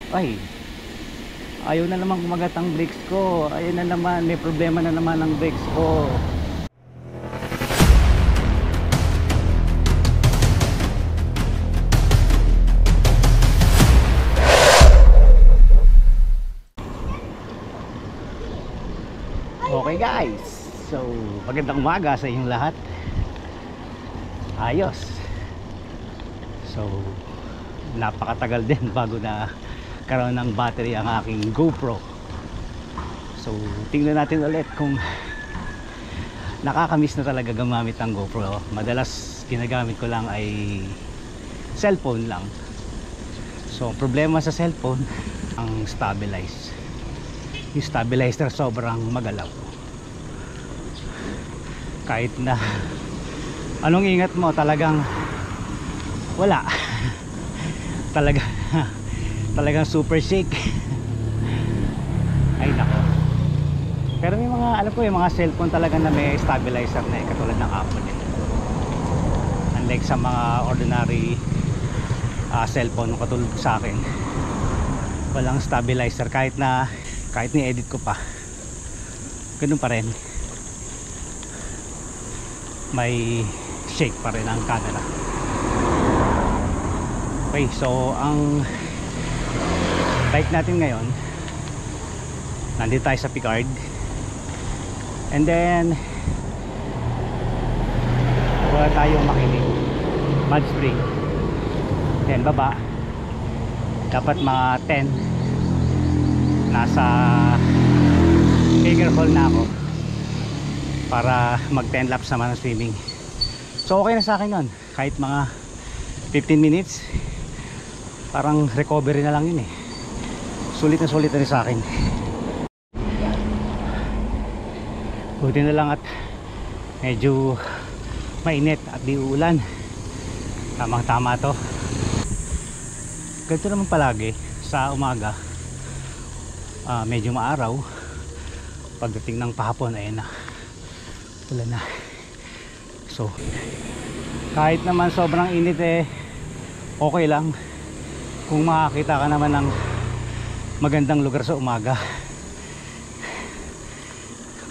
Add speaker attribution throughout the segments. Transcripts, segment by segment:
Speaker 1: Ay, ayaw na naman kumagat ang brakes ko. Ayun na naman, may problema na naman ang brakes ko. Okay guys, so magandang umaga sa inyong lahat. Ayos. So napakatagal din bago na karoon ng battery ang aking GoPro. So tingnan natin ulit kung nakakamiss na talaga gumamit ng GoPro. Madalas ginagamit ko lang ay cellphone lang. So problema sa cellphone, ang stabilize. Yung stabilizer sobrang magalaw. Kahit na anong ingat mo, talagang wala. Talagang super shake. Ay nako. Pero may mga, alam ko, yung mga cellphone talaga na may stabilizer na katulad ng Apple din. Unlike sa mga ordinary cellphone katulad sa akin, walang stabilizer. Kahit ni-edit ko pa, ganun pa rin, may shake pa rin ang camera. Okay, so ang bike natin ngayon, nandito tayo sa Picard, and then wala tayong makinig mud spring, then baba dapat mga 10, nasa Hager Hall na ako para mag 10 laps naman ng swimming. So okay na sa akin yun, kahit mga 15 minutes, parang recovery na lang yun eh. Sulit na rin sa akin. Buti na lang at medyo mainit at di uulan. Tamang tama to. Ganito naman palagi sa umaga, medyo maaraw. Pagdating ng pahapon, ayun na, ulan na. So kahit naman sobrang init eh, okay lang kung makakita ka naman ng magandang lugar sa umaga.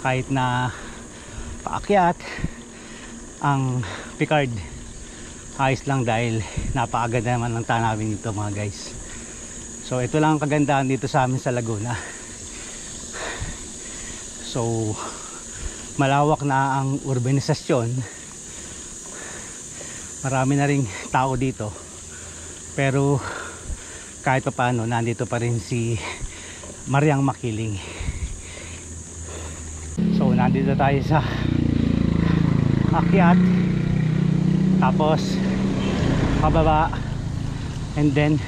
Speaker 1: Kahit na paakyat ang Picard, ayos lang dahil napakaganda naman ng tanawin dito mga guys. So ito lang ang kagandahan dito sa amin sa Laguna. So malawak na ang urbanisasyon, marami na ring tao dito, pero kahit pa paano nandito pa rin si Mariang Makiling. So nandito tayo sa akyat, tapos pababa, and then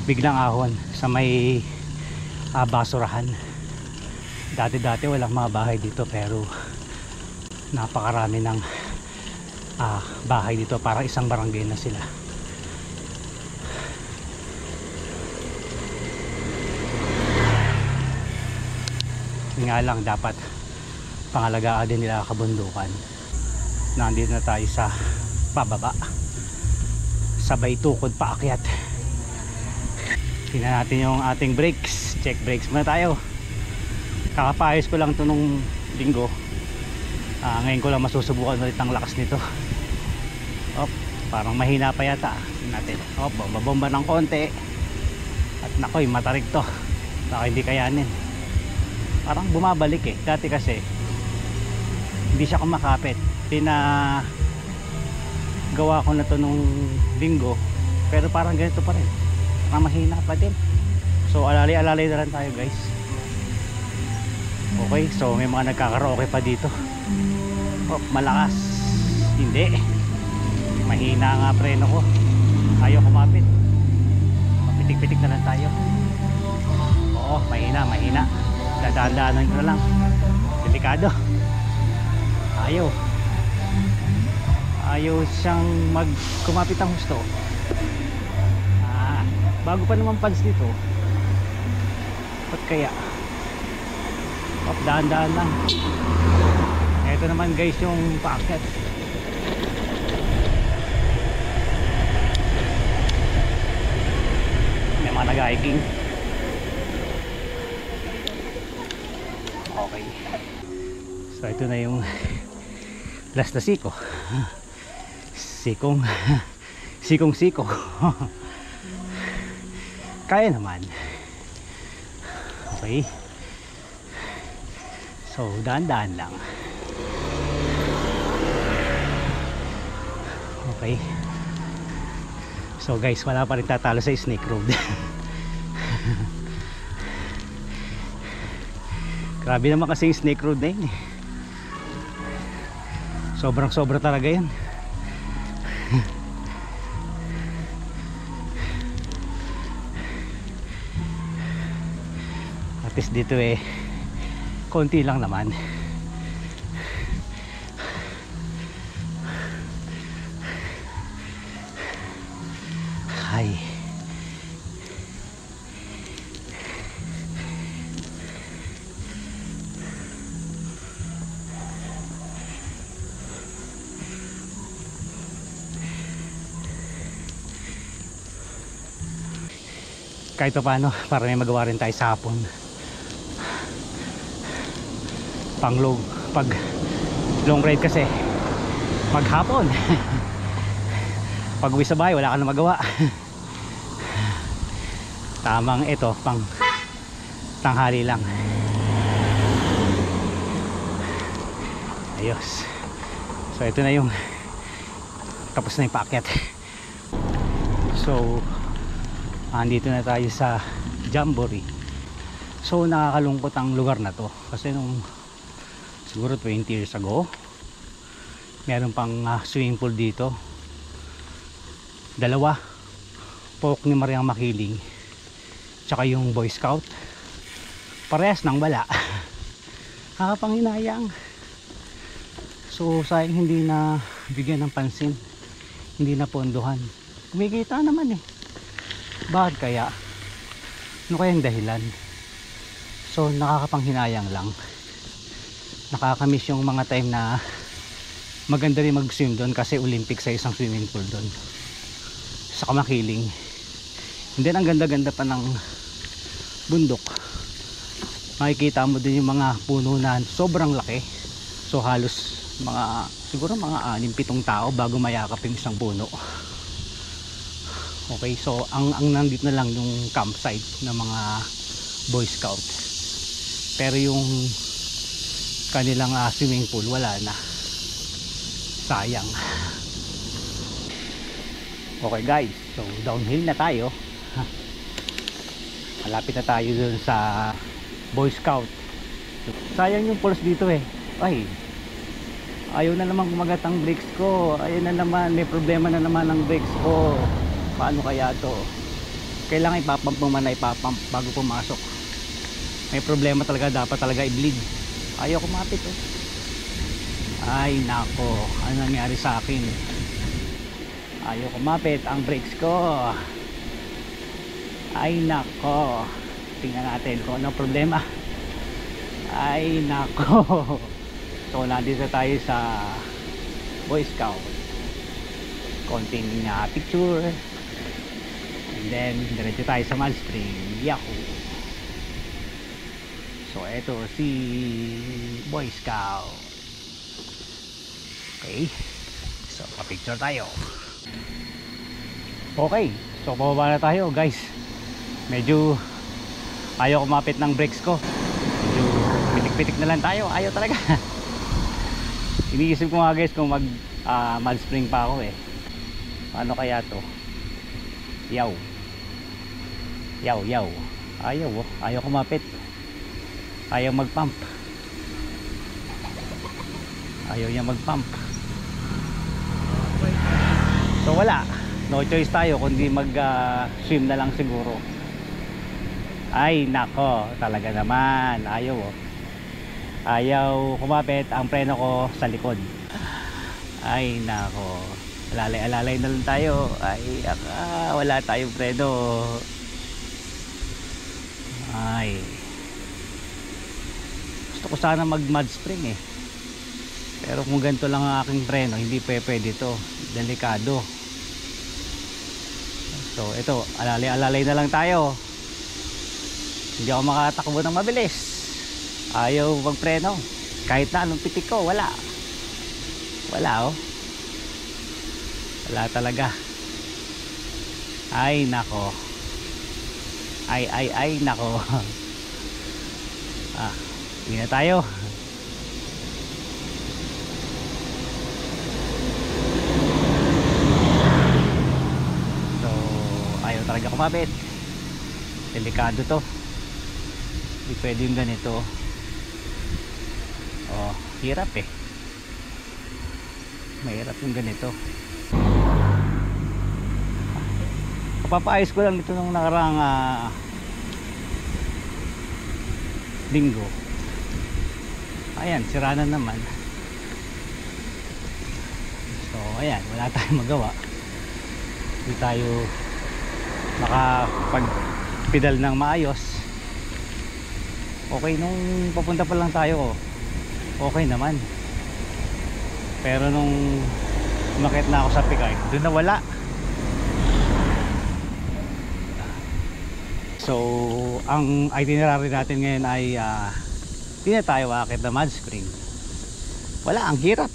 Speaker 1: biglang ahon sa may basurahan. Dati walang mga bahay dito, pero napakarami ng bahay dito, para isang barangay na sila. Nga lang, dapat pangalagaan din nila kabundukan. Nandito na tayo sa pababa, sabay tukod paakyat. Tingnan natin yung ating brakes. Check brakes muna tayo. Kakapayos ko lang ito nung linggo. Ngayon ko lang masusubukan ulit ang lakas nito. Parang mahina pa yata. Tingnan natin. Babomba ng konti. At nakoy, matarig to. Baka hindi kayanin. Parang bumabalik eh. Dati kasi hindi siya kumakapit. Gawa ko na to nung linggo, pero parang ganito pa rin. Parang mahina pa din. So alalay na lang tayo guys. Okay, so may mga nagkakaraoke pa dito. Malakas. Hindi. Mahina nga preno ko. Ayaw kumapit. Pitik-pitik na lang tayo. Oo, mahina. Dadaan-daanan ko na lang. Delikado. Ayaw siyang kumapit ang husto. Bago pa naman pads dito. Ba't kaya? Daan-daan lang. Ito naman guys yung paakyat. May mga mga nag-hiking. Okay, so ito na yung last na siko. Sikong siko. Kaya naman. Okay, so dahan-dahan lang. Okay, so guys, wala pa rin tatalo sa Snake Road. Grabe naman kasi yung Snake Road na yun eh. Sobrang sobra talaga yan. At least dito eh konti lang naman. Ay, kahit pa paano para may magawa rin tayo sa hapon. Pag long ride kasi maghapon. Pag uwi sa bahay wala ka na magawa. Tamang ito pang tanghali lang. Ayos. So ito na yung tapos na yung paakyat. So andito na tayo sa Jamboree. So nakakalungkot ang lugar na to kasi nung siguro 20 years ago meron pang swimming pool dito, dalawa, Pook ni Mariang Makiling tsaka yung Boy Scout, parehas nang wala. Nakapanghinayang. So sayang hindi na bigyan ng pansin, hindi na pondohan. Kumikita naman eh, bakit kaya? Ano kayang dahilan? So nakakapanghinayang lang. Nakakamiss yung mga time na maganda rin mag-swim doon kasi Olympic sa isang swimming pool doon sa Makiling. And then ang ganda-ganda pa ng bundok. Makikita mo din yung mga puno na sobrang laki. So halos mga siguro mga 6-7 tao bago mayakap yung isang puno. Okay, so ang nandito na lang yung campsite ng mga Boy Scout. Pero yung kanilang swimming pool wala na. Sayang. Okay guys, so downhill na tayo. Malapit na tayo dun sa Boy Scout. Sayang yung pulse dito eh. Ay, ayaw na naman kumagat ang brakes ko. Ayaw na naman, may problema na naman ang brakes ko. Paano kaya to? Kailangan ipapump mo man na ipapump bago pumasok. May problema talaga, dapat talaga i-bleed. Ayaw kumapit oh. Ay nako, ano nangyari sa akin? Ayaw kumapit ang brakes ko. Ay nako, tingnan natin kung anong problema. Ay nako. So nandito tayo sa Boy Scout. Konting picture. And then diretso tayo sa Mud Spring. Yahoo. So eto si Boy Scout. Okay, so pa-picture tayo. Okay, so pababa na tayo guys. Medyo ayaw kumapit ng brakes ko. Medyo pitik-pitik na lang tayo. Ayaw talaga. Iniisip ko nga guys kung mag mud spring pa ako eh. Paano kaya to? Yaw. Yaw. Ayaw oh. Ayaw kumapit. Ayaw mag-pump. Ayaw niya mag-pump. So wala. No choice tayo kundi mag-swim na lang siguro. Ay nako, talaga naman. Ayaw oh. Ayaw kumapit ang preno ko sa likod. Ay nako. Alalay na lang tayo. Ay wala tayong preno. Ay. Gusto ko sana mag mud spring eh. Pero kung ganito lang ang aking preno, hindi pwede to. Delikado. So ito, alalay-alalay na lang tayo. Hindi ako makatakbo ng mabilis. Ayaw magpreno. Kahit na anong pitik ko, wala. Wala oh. Wala talaga. Ay nako. Ay nako. Hindi na tayo. So ayaw talaga kumapit. Delikado to. Hindi pwede yung ganito. Oh, hirap eh. Mahirap yung ganito. Papaayos ko lang ito nung nakarang linggo. Ayan, sira na naman. So ayan, wala tayong magawa. Hindi tayo makapag-pedal ng maayos. Okay, nung papunta pa lang tayo, okay naman. Pero nung umakyat na ako sa Picard, doon nawala. So ang itinerary natin ngayon ay hindi na tayo aakyat na Mud Spring. Wala, ang hirap.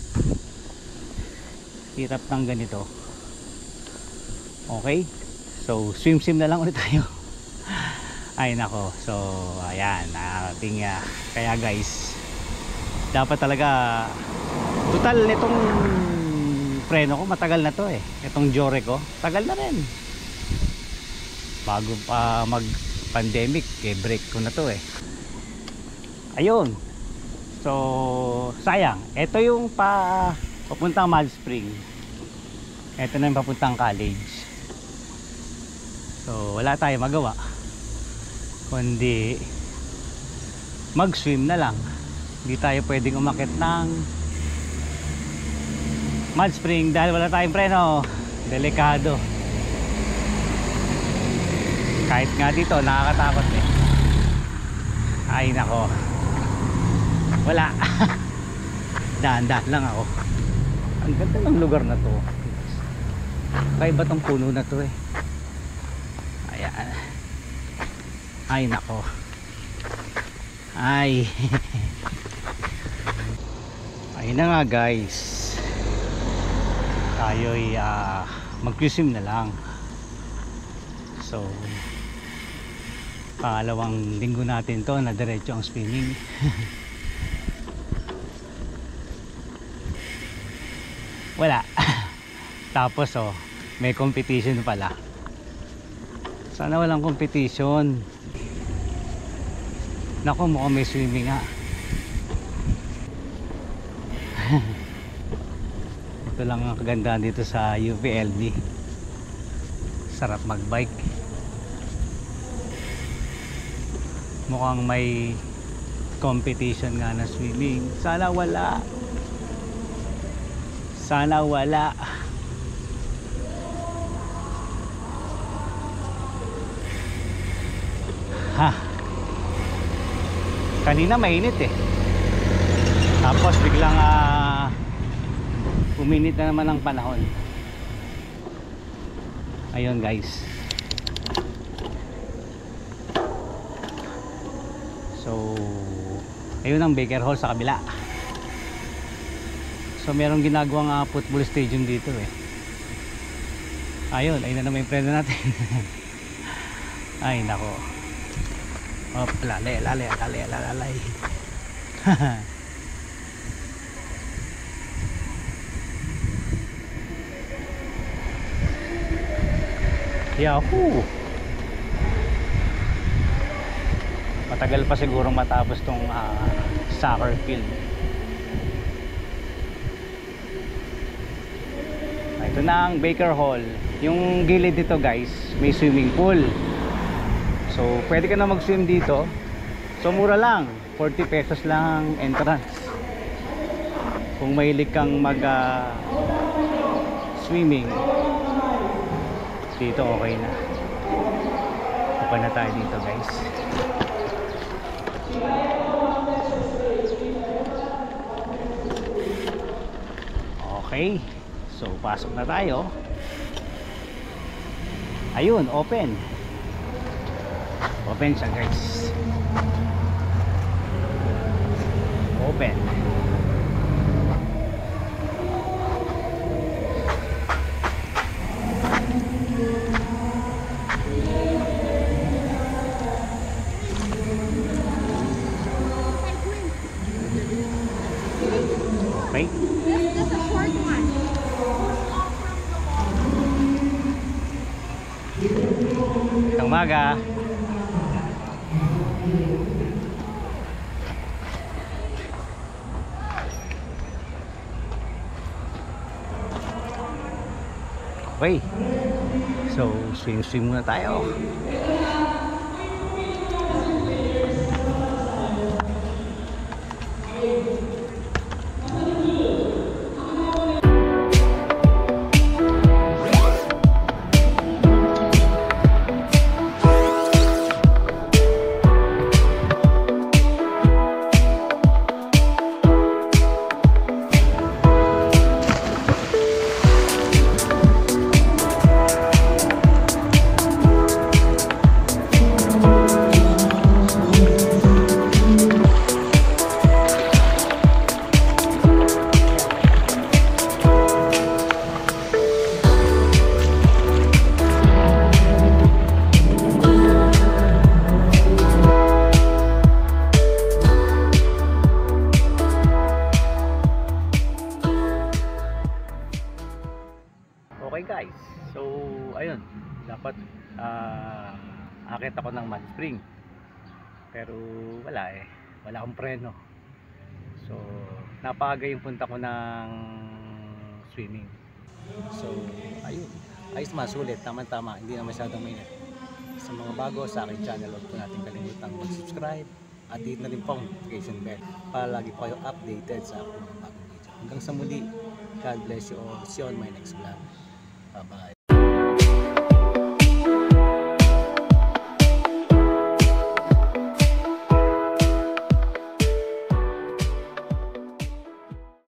Speaker 1: Hirap ng ganito. Okay, so swim na lang ulit tayo. Ay nako, so ayan ating kaya guys, dapat talaga total nitong preno ko matagal na to eh. Itong Jore ko tagal na rin, bago pa mag pandemic break ko na to eh. Ayun, so sayang, ito yung papuntang Mud Spring, ito na yung papuntang college. So wala tayong magawa kundi mag-swim na lang. Hindi tayo pwedeng umakyat ng Mud Spring dahil wala tayong preno. Delikado. Kahit nga dito nakakatakot eh. Ay nako, wala. Dahan-dahan lang ako. Ang ganda ng lugar na to. Kaiba tong puno na to eh. Ayan. Ay nako. Ay. Ayun na nga guys. Tayo'y mag-swim na lang. So pangalawang linggo natin to na diretso ang swimming. Wala. Tapos may competition pala. Sana walang competition. Naku, mukhang may swimming nga. Ito lang ang kagandahan dito sa UPLB. Sarap magbike. Mukhang may competition nga na swimming. Sana wala. Sana wala. Ha. Kanina mainit eh. Tapos biglang uminit na naman ang panahon. Ayun guys. So ayun ang Baker Hall sa kabila. So merong ginagawang football stadium dito eh. Ayun, ayun na naman yung preno natin. Ay nako. Oh, lalay. Yahoo! Matagal pa siguro matapos tong soccer field. Ito na ang Baker Hall. Yung gilid dito guys, may swimming pool. So pwede ka na mag-swim dito. So mura lang, 40 pesos lang entrance. Kung mahilig kang mag swimming dito, okay na. Open na tayo dito guys. Okay, so pasok na tayo. Ayun, open. Open siya guys. Open. Okay.
Speaker 2: This is a short one.
Speaker 1: Itang umaga. Okay. So, swim muna tayo. Okay guys, so ayun, dapat akit ako ng mud spring pero wala akong preno, so napaaga yung punta ko ng swimming. So ayun, ayos, masulit, tama-tama, hindi na masyadong mainit. Sa mga bago sa aking channel, huwag po natin kalimutang mag-subscribe at hit na rin po ang notification bell para lagi po kayo updated sa aking mga bagong video. Hanggang sa muli, God bless you all, see you on my next vlog. Bye bye.